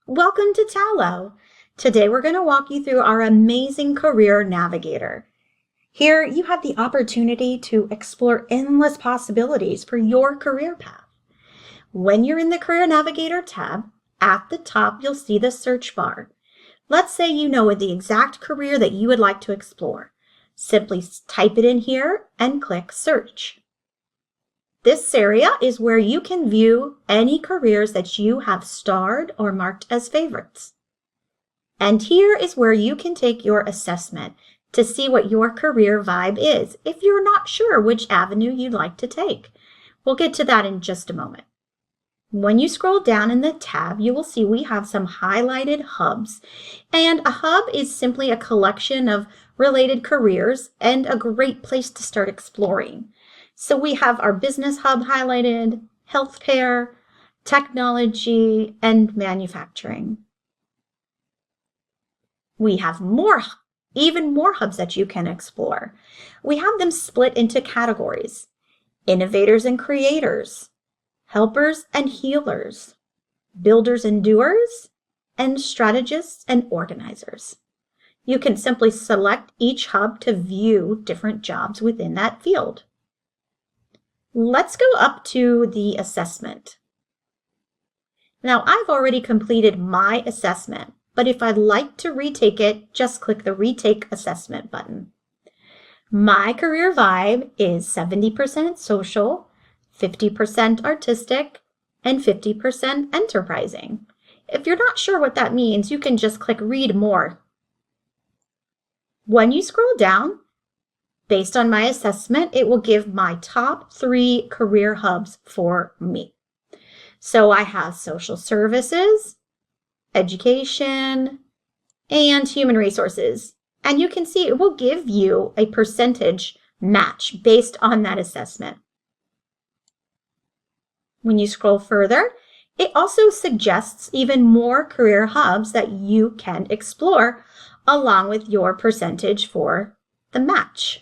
Welcome to Tallo. Today we're going to walk you through our amazing Career Navigator. Here you have the opportunity to explore endless possibilities for your career path. When you're in the Career Navigator tab, at the top you'll see the search bar. Let's say you know the exact career that you would like to explore. Simply type it in here and click Search. This area is where you can view any careers that you have starred or marked as favorites. And here is where you can take your assessment to see what your career vibe is if you're not sure which avenue you'd like to take. We'll get to that in just a moment. When you scroll down in the tab, you will see we have some highlighted hubs. And a hub is simply a collection of related careers and a great place to start exploring. So we have our business hub highlighted, healthcare, technology, and manufacturing. We have even more hubs that you can explore. We have them split into categories: innovators and creators, helpers and healers, builders and doers, and strategists and organizers. You can simply select each hub to view different jobs within that field. Let's go up to the assessment. Now, I've already completed my assessment, but if I'd like to retake it, just click the Retake Assessment button. My career vibe is 70% social, 50% artistic, and 50% enterprising. If you're not sure what that means, you can just click Read More. When you scroll down, based on my assessment, it will give my top 3 career hubs for me. So I have social services, education, and human resources. And you can see it will give you a percentage match based on that assessment. When you scroll further, it also suggests even more career hubs that you can explore along with your percentage for the match.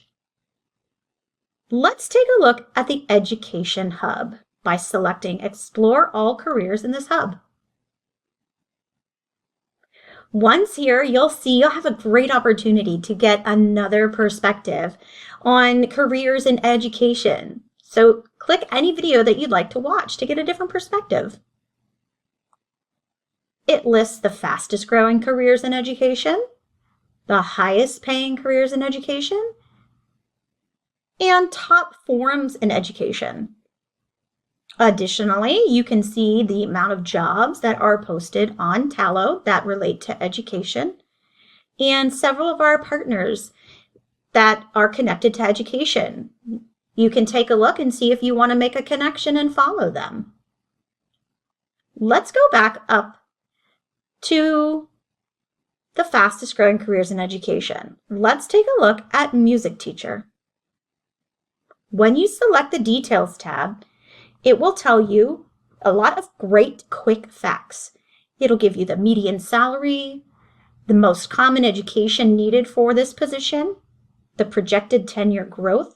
Let's take a look at the Education Hub by selecting Explore All Careers in this hub. Once here, you'll see you'll have a great opportunity to get another perspective on careers in education. So click any video that you'd like to watch to get a different perspective. It lists the fastest growing careers in education, the highest paying careers in education, and top forums in education. Additionally, you can see the amount of jobs that are posted on Tallo that relate to education, and several of our partners that are connected to education. You can take a look and see if you want to make a connection and follow them. Let's go back up to the fastest growing careers in education. Let's take a look at music teacher. When you select the Details tab, it will tell you a lot of great quick facts. It'll give you the median salary, the most common education needed for this position, the projected tenure growth,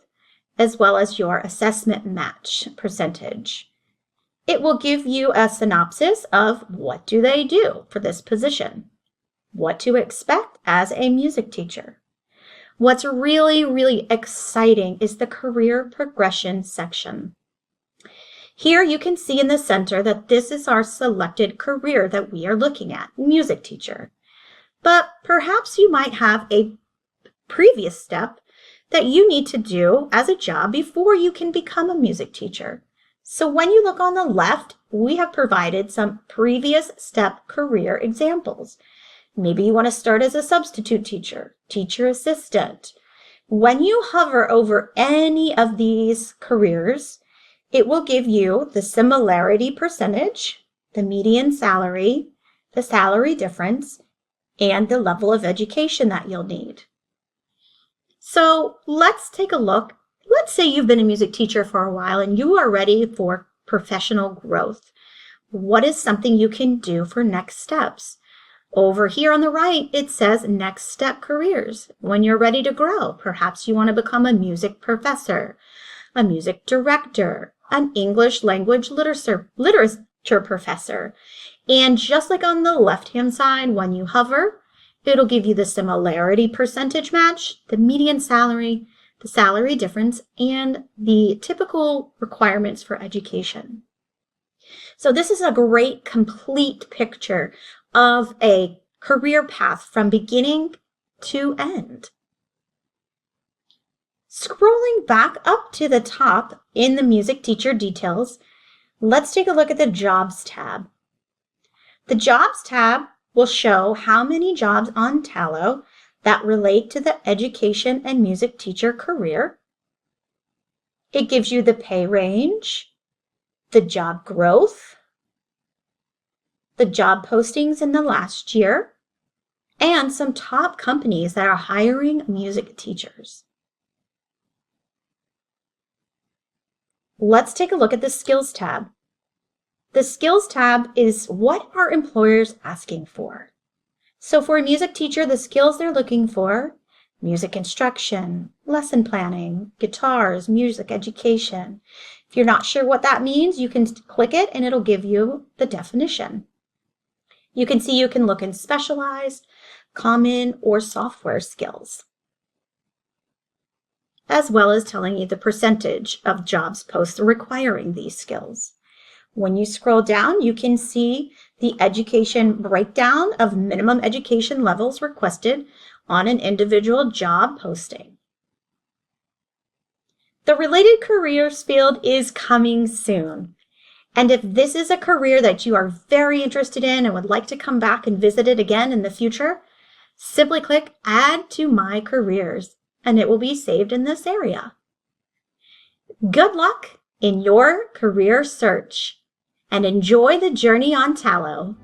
as well as your assessment match percentage. It will give you a synopsis of what do they do for this position, what to expect as a music teacher. What's really exciting is the career progression section. Here you can see in the center that this is our selected career that we are looking at, music teacher. But perhaps you might have a previous step that you need to do as a job before you can become a music teacher. So when you look on the left, we have provided some previous step career examples. Maybe you want to start as a substitute teacher, teacher assistant. When you hover over any of these careers, it will give you the similarity percentage, the median salary, the salary difference, and the level of education that you'll need. So let's take a look. Let's say you've been a music teacher for a while and you are ready for professional growth. What is something you can do for next steps? Over here on the right, it says Next Step Careers. When you're ready to grow, perhaps you want to become a music professor, a music director, an English language literature professor, And just like on the left-hand side, when you hover, it'll give you the similarity percentage match, the median salary, the salary difference, and the typical requirements for education. So this is a great complete picture of a career path from beginning to end. Scrolling back up to the top in the music teacher details, let's take a look at the Jobs tab. The Jobs tab will show how many jobs on Tallo that relate to the education and music teacher career. It gives you the pay range, the job growth, the job postings in the last year, and some top companies that are hiring music teachers. Let's take a look at the Skills tab. The Skills tab is what are employers asking for? So for a music teacher, the skills they're looking for: music instruction, lesson planning, guitars, music education. If you're not sure what that means, you can click it and it'll give you the definition. You can see you can look in specialized, common, or software skills, as well as telling you the percentage of jobs posts requiring these skills. When you scroll down, you can see the education breakdown of minimum education levels requested on an individual job posting. The related careers field is coming soon. And if this is a career that you are very interested in and would like to come back and visit it again in the future, simply click Add to My Careers, and it will be saved in this area. Good luck in your career search, and enjoy the journey on Tallo.